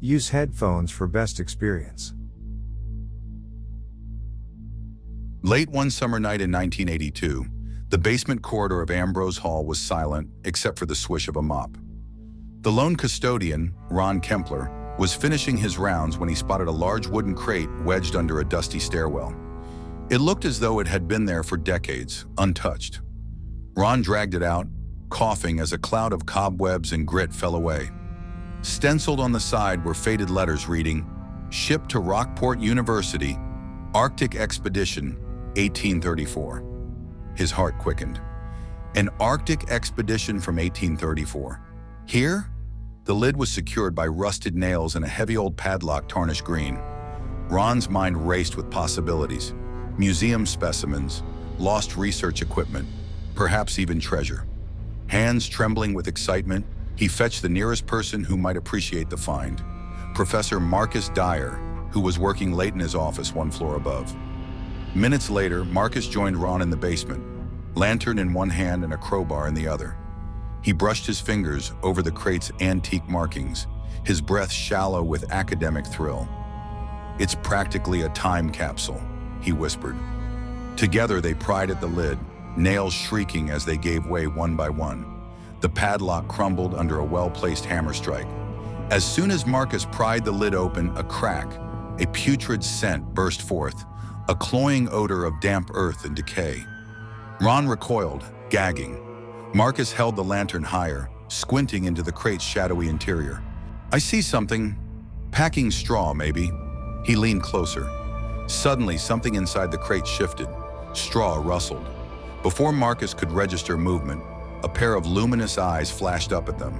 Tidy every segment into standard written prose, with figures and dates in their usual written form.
Use headphones for best experience. Late one summer night in 1982, the basement corridor of Ambrose Hall was silent except for the swish of a mop. The lone custodian, Ron Kempler, was finishing his rounds when he spotted a large wooden crate wedged under a dusty stairwell. It looked as though it had been there for decades, untouched. Ron dragged it out, coughing as a cloud of cobwebs and grit fell away. Stenciled on the side were faded letters reading, "Shipped to Rockport University, Arctic Expedition, 1834. His heart quickened. An Arctic expedition from 1834. Here? The lid was secured by rusted nails and a heavy old padlock tarnished green. Ron's mind raced with possibilities. Museum specimens, lost research equipment, perhaps even treasure. Hands trembling with excitement, he fetched the nearest person who might appreciate the find. Professor Marcus Dyer, who was working late in his office one floor above. Minutes later, Marcus joined Ron in the basement, lantern in one hand and a crowbar in the other. He brushed his fingers over the crate's antique markings, his breath shallow with academic thrill. "It's practically a time capsule," he whispered. Together they pried at the lid, nails shrieking as they gave way one by one. The padlock crumbled under a well-placed hammer strike. As soon as Marcus pried the lid open, a crack, a putrid scent burst forth, a cloying odor of damp earth and decay. Ron recoiled, gagging. Marcus held the lantern higher, squinting into the crate's shadowy interior. "I see something. Packing straw, maybe." He leaned closer. Suddenly, something inside the crate shifted. Straw rustled. Before Marcus could register movement, a pair of luminous eyes flashed up at them.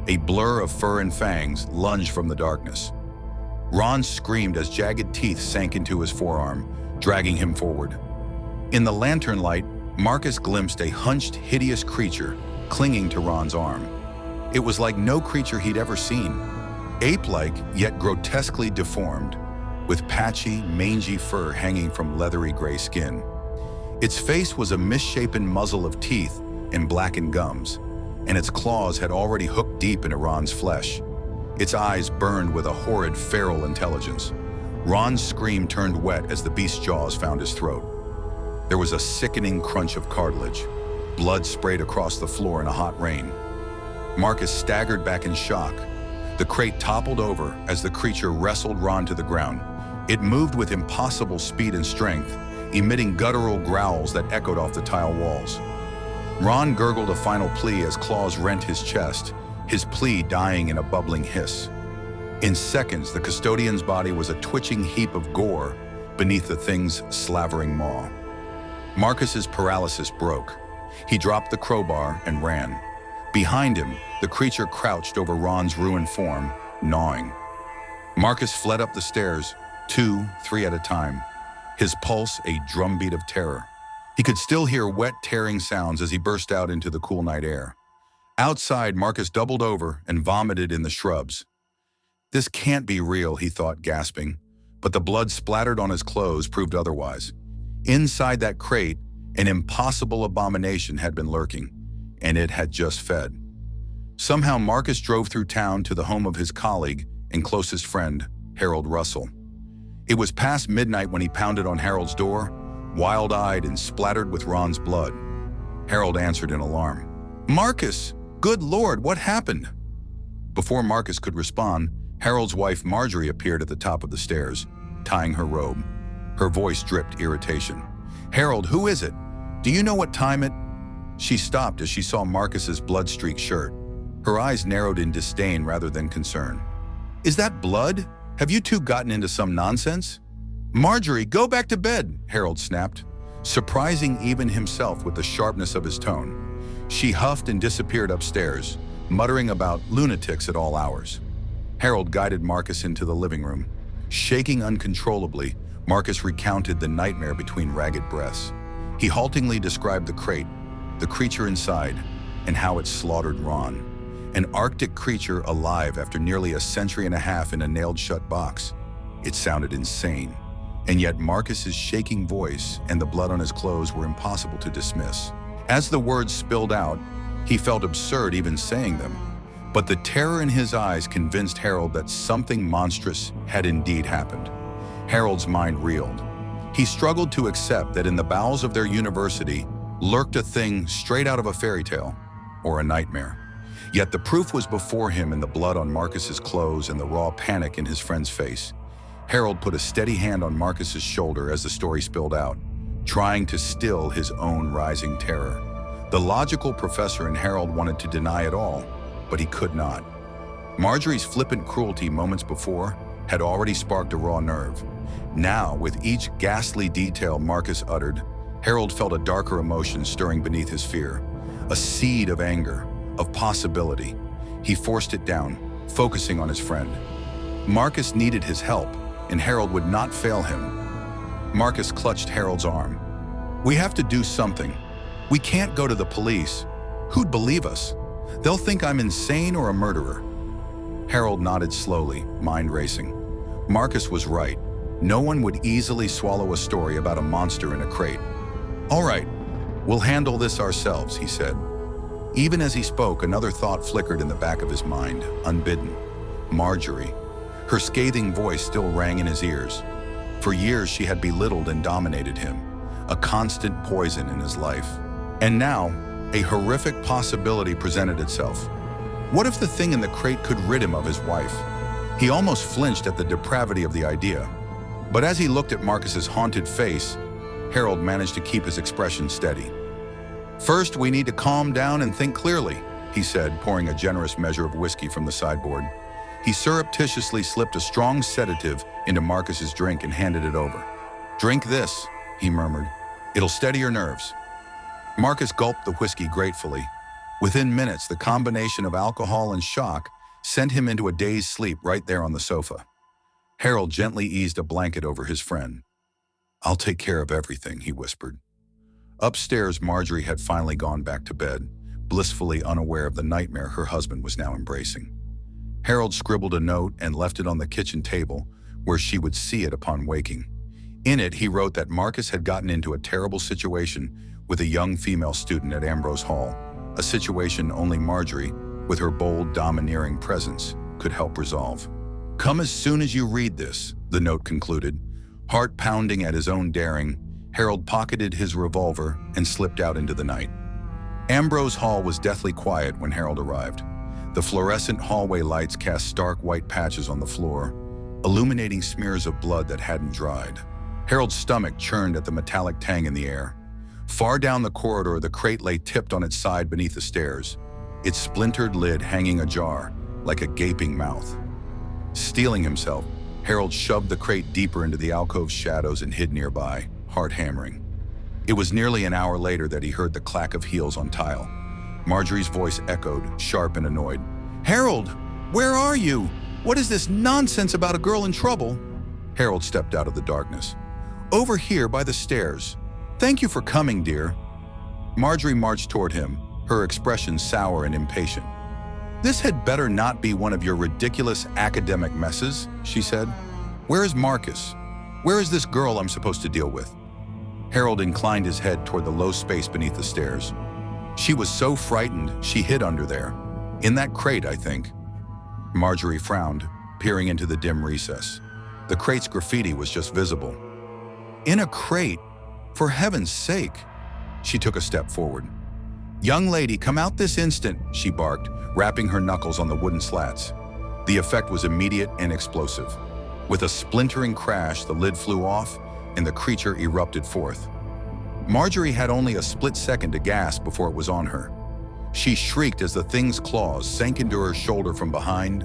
A blur of fur and fangs lunged from the darkness. Ron screamed as jagged teeth sank into his forearm, dragging him forward. In the lantern light, Marcus glimpsed a hunched, hideous creature clinging to Ron's arm. It was like no creature he'd ever seen. Ape-like, yet grotesquely deformed, with patchy, mangy fur hanging from leathery gray skin. Its face was a misshapen muzzle of teeth and blackened gums, and its claws had already hooked deep into Ron's flesh. Its eyes burned with a horrid, feral intelligence. Ron's scream turned wet as the beast's jaws found his throat. There was a sickening crunch of cartilage. Blood sprayed across the floor in a hot rain. Marcus staggered back in shock. The crate toppled over as the creature wrestled Ron to the ground. It moved with impossible speed and strength, emitting guttural growls that echoed off the tile walls. Ron gurgled a final plea as claws rent his chest, his plea dying in a bubbling hiss. In seconds, the custodian's body was a twitching heap of gore beneath the thing's slavering maw. Marcus's paralysis broke. He dropped the crowbar and ran. Behind him, the creature crouched over Ron's ruined form, gnawing. Marcus fled up the stairs, 2, 3 at a time, his pulse a drumbeat of terror. He could still hear wet, tearing sounds as he burst out into the cool night air. Outside, Marcus doubled over and vomited in the shrubs. "This can't be real," he thought, gasping, but the blood splattered on his clothes proved otherwise. Inside that crate, an impossible abomination had been lurking, and it had just fed. Somehow Marcus drove through town to the home of his colleague and closest friend, Harold Russell. It was past midnight when he pounded on Harold's door, wild-eyed and splattered with Ron's blood. Harold answered in alarm. "Marcus! Good Lord, what happened?" Before Marcus could respond, Harold's wife Marjorie appeared at the top of the stairs, tying her robe. Her voice dripped irritation. "Harold, who is it? Do you know what time it—" She stopped as she saw Marcus's blood-streaked shirt. Her eyes narrowed in disdain rather than concern. "Is that blood? Have you two gotten into some nonsense?" "Marjorie, go back to bed," Harold snapped, surprising even himself with the sharpness of his tone. She huffed and disappeared upstairs, muttering about lunatics at all hours. Harold guided Marcus into the living room. Shaking uncontrollably, Marcus recounted the nightmare between ragged breaths. He haltingly described the crate, the creature inside, and how it slaughtered Ron. An Arctic creature alive after nearly a century and a half in a nailed-shut box. It sounded insane. And yet Marcus's shaking voice and the blood on his clothes were impossible to dismiss. As the words spilled out, he felt absurd even saying them. But the terror in his eyes convinced Harold that something monstrous had indeed happened. Harold's mind reeled. He struggled to accept that in the bowels of their university lurked a thing straight out of a fairy tale or a nightmare. Yet the proof was before him in the blood on Marcus's clothes and the raw panic in his friend's face. Harold put a steady hand on Marcus's shoulder as the story spilled out, trying to still his own rising terror. The logical professor in Harold wanted to deny it all, but he could not. Marjorie's flippant cruelty moments before had already sparked a raw nerve. Now, with each ghastly detail Marcus uttered, Harold felt a darker emotion stirring beneath his fear, a seed of anger, of possibility. He forced it down, focusing on his friend. Marcus needed his help, and Harold would not fail him. Marcus clutched Harold's arm. "We have to do something. We can't go to the police. Who'd believe us? They'll think I'm insane or a murderer." Harold nodded slowly, mind racing. Marcus was right. No one would easily swallow a story about a monster in a crate. "All right, we'll handle this ourselves," he said. Even as he spoke, another thought flickered in the back of his mind, unbidden. Marjorie. Her scathing voice still rang in his ears. For years she had belittled and dominated him, a constant poison in his life. And now, a horrific possibility presented itself. What if the thing in the crate could rid him of his wife? He almost flinched at the depravity of the idea. But as he looked at Marcus's haunted face, Harold managed to keep his expression steady. "First, we need to calm down and think clearly," he said, pouring a generous measure of whiskey from the sideboard. He surreptitiously slipped a strong sedative into Marcus's drink and handed it over. "Drink this," he murmured. "It'll steady your nerves." Marcus gulped the whiskey gratefully. Within minutes, the combination of alcohol and shock sent him into a dazed sleep right there on the sofa. Harold gently eased a blanket over his friend. "I'll take care of everything," he whispered. Upstairs, Marjorie had finally gone back to bed, blissfully unaware of the nightmare her husband was now embracing. Harold scribbled a note and left it on the kitchen table, where she would see it upon waking. In it, he wrote that Marcus had gotten into a terrible situation with a young female student at Ambrose Hall, a situation only Marjorie, with her bold, domineering presence, could help resolve. "Come as soon as you read this," the note concluded. Heart pounding at his own daring, Harold pocketed his revolver and slipped out into the night. Ambrose Hall was deathly quiet when Harold arrived. The fluorescent hallway lights cast stark white patches on the floor, illuminating smears of blood that hadn't dried. Harold's stomach churned at the metallic tang in the air. Far down the corridor, the crate lay tipped on its side beneath the stairs, its splintered lid hanging ajar like a gaping mouth. Steeling himself, Harold shoved the crate deeper into the alcove's shadows and hid nearby, heart hammering. It was nearly an hour later that he heard the clack of heels on tile. Marjorie's voice echoed, sharp and annoyed. "Harold, where are you? What is this nonsense about a girl in trouble?" Harold stepped out of the darkness. "Over here by the stairs. Thank you for coming, dear." Marjorie marched toward him, her expression sour and impatient. "This had better not be one of your ridiculous academic messes," she said. "Where is Marcus? Where is this girl I'm supposed to deal with?" Harold inclined his head toward the low space beneath the stairs. "She was so frightened, she hid under there. In that crate, I think." Marjorie frowned, peering into the dim recess. The crate's graffiti was just visible. "In a crate? For heaven's sake!" She took a step forward. "Young lady, come out this instant," she barked, rapping her knuckles on the wooden slats. The effect was immediate and explosive. With a splintering crash, the lid flew off, and the creature erupted forth. Marjorie had only a split second to gasp before it was on her. She shrieked as the thing's claws sank into her shoulder from behind,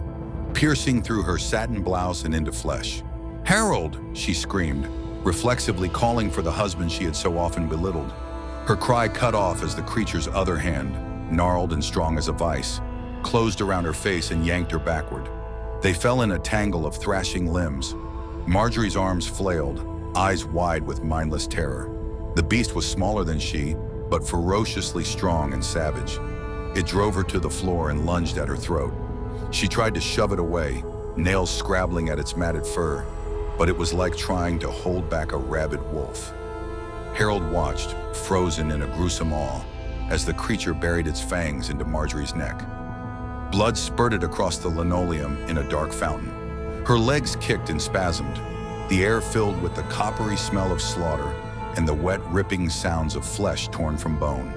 piercing through her satin blouse and into flesh. "Harold!" she screamed, reflexively calling for the husband she had so often belittled. Her cry cut off as the creature's other hand, gnarled and strong as a vice, closed around her face and yanked her backward. They fell in a tangle of thrashing limbs. Marjorie's arms flailed, eyes wide with mindless terror. The beast was smaller than she, but ferociously strong and savage. It drove her to the floor and lunged at her throat. She tried to shove it away, nails scrabbling at its matted fur, but it was like trying to hold back a rabid wolf. Harold watched, frozen in a gruesome awe, as the creature buried its fangs into Marjorie's neck. Blood spurted across the linoleum in a dark fountain. Her legs kicked and spasmed, the air filled with the coppery smell of slaughter and the wet, ripping sounds of flesh torn from bone.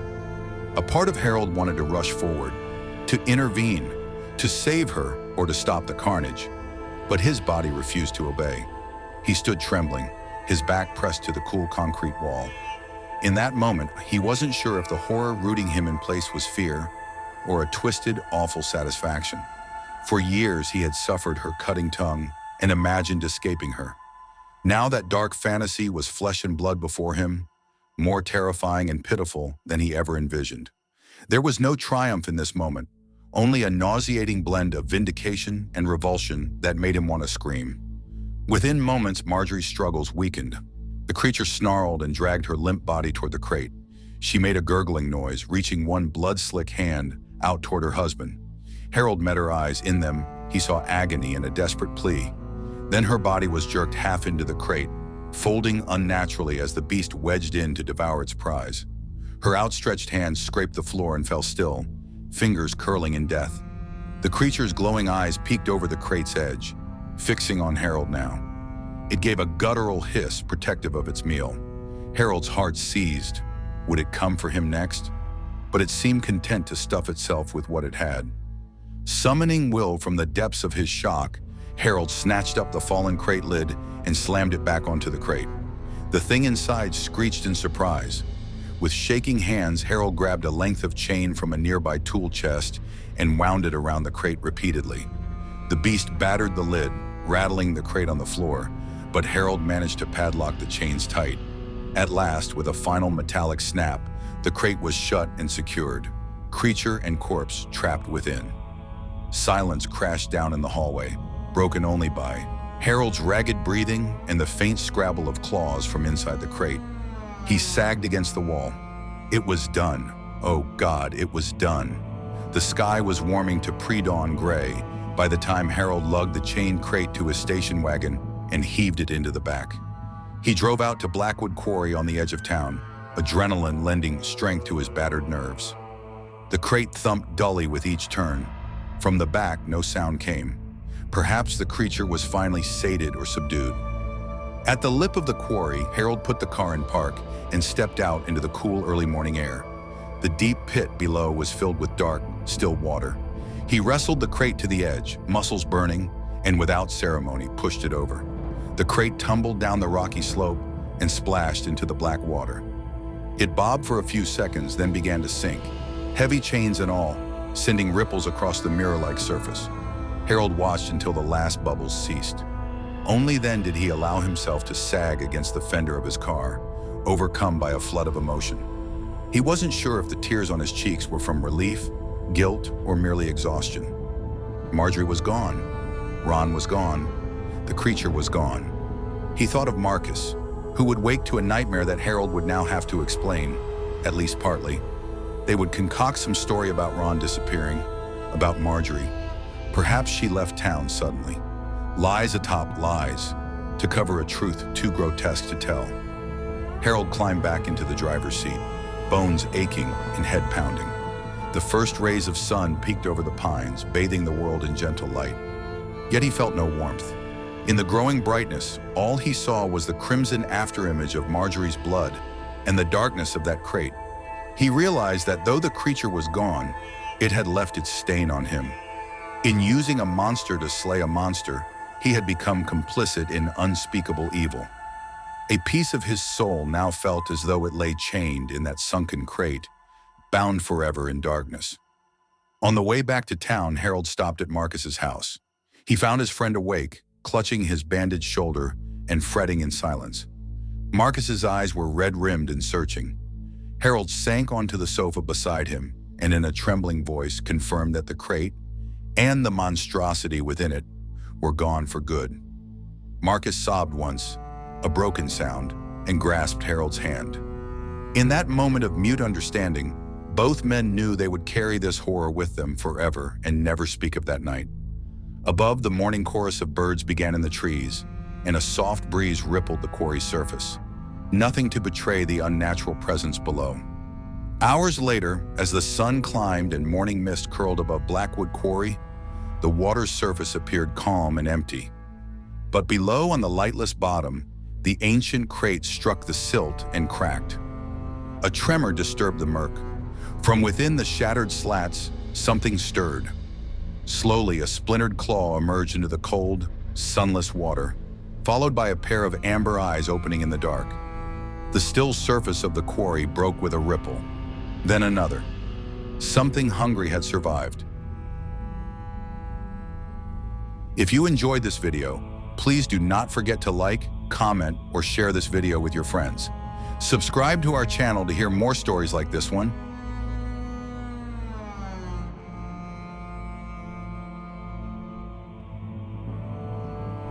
A part of Harold wanted to rush forward, to intervene, to save her or to stop the carnage, but his body refused to obey. He stood trembling, his back pressed to the cool concrete wall. In that moment, he wasn't sure if the horror rooting him in place was fear or a twisted, awful satisfaction. For years, he had suffered her cutting tongue and imagined escaping her. Now that dark fantasy was flesh and blood before him, more terrifying and pitiful than he ever envisioned. There was no triumph in this moment, only a nauseating blend of vindication and revulsion that made him want to scream. Within moments, Marjorie's struggles weakened. The creature snarled and dragged her limp body toward the crate. She made a gurgling noise, reaching one blood-slick hand out toward her husband. Harold met her eyes. In them, he saw agony and a desperate plea. Then her body was jerked half into the crate, folding unnaturally as the beast wedged in to devour its prize. Her outstretched hands scraped the floor and fell still, fingers curling in death. The creature's glowing eyes peeked over the crate's edge, fixing on Harold now. It gave a guttural hiss, protective of its meal. Harold's heart seized. Would it come for him next? But it seemed content to stuff itself with what it had. Summoning will from the depths of his shock, Harold snatched up the fallen crate lid and slammed it back onto the crate. The thing inside screeched in surprise. With shaking hands, Harold grabbed a length of chain from a nearby tool chest and wound it around the crate repeatedly. The beast battered the lid, rattling the crate on the floor, but Harold managed to padlock the chains tight. At last, with a final metallic snap, the crate was shut and secured, creature and corpse trapped within. Silence crashed down in the hallway, broken only by Harold's ragged breathing and the faint scrabble of claws from inside the crate. He sagged against the wall. It was done. Oh God, it was done. The sky was warming to pre-dawn gray by the time Harold lugged the chained crate to his station wagon and heaved it into the back. He drove out to Blackwood Quarry on the edge of town, adrenaline lending strength to his battered nerves. The crate thumped dully with each turn. From the back, no sound came. Perhaps the creature was finally sated or subdued. At the lip of the quarry, Harold put the car in park and stepped out into the cool early morning air. The deep pit below was filled with dark, still water. He wrestled the crate to the edge, muscles burning, and without ceremony pushed it over. The crate tumbled down the rocky slope and splashed into the black water. It bobbed for a few seconds, then began to sink, heavy chains and all, sending ripples across the mirror-like surface. Harold watched until the last bubbles ceased. Only then did he allow himself to sag against the fender of his car, overcome by a flood of emotion. He wasn't sure if the tears on his cheeks were from relief, guilt, or merely exhaustion. Marjorie was gone. Ron was gone. The creature was gone. He thought of Marcus, who would wake to a nightmare that Harold would now have to explain, at least partly. They would concoct some story about Ron disappearing, about Marjorie. Perhaps she left town suddenly. Lies atop lies, to cover a truth too grotesque to tell. Harold climbed back into the driver's seat, bones aching and head pounding. The first rays of sun peeked over the pines, bathing the world in gentle light. Yet he felt no warmth. In the growing brightness, all he saw was the crimson afterimage of Marjorie's blood and the darkness of that crate. He realized that though the creature was gone, it had left its stain on him. In using a monster to slay a monster, he had become complicit in unspeakable evil. A piece of his soul now felt as though it lay chained in that sunken crate, bound forever in darkness. On the way back to town, Harold stopped at Marcus's house. He found his friend awake, clutching his bandaged shoulder and fretting in silence. Marcus's eyes were red-rimmed and searching. Harold sank onto the sofa beside him and in a trembling voice confirmed that the crate and the monstrosity within it were gone for good. Marcus sobbed once, a broken sound, and grasped Harold's hand. In that moment of mute understanding, both men knew they would carry this horror with them forever and never speak of that night. Above, the morning chorus of birds began in the trees, and a soft breeze rippled the quarry's surface, nothing to betray the unnatural presence below. Hours later, as the sun climbed and morning mist curled above Blackwood Quarry, the water's surface appeared calm and empty. But below on the lightless bottom, the ancient crate struck the silt and cracked. A tremor disturbed the murk. From within the shattered slats, something stirred. Slowly, a splintered claw emerged into the cold, sunless water, followed by a pair of amber eyes opening in the dark. The still surface of the quarry broke with a ripple. Then another. Something hungry had survived. If you enjoyed this video, please do not forget to like, comment, or share this video with your friends. Subscribe to our channel to hear more stories like this one.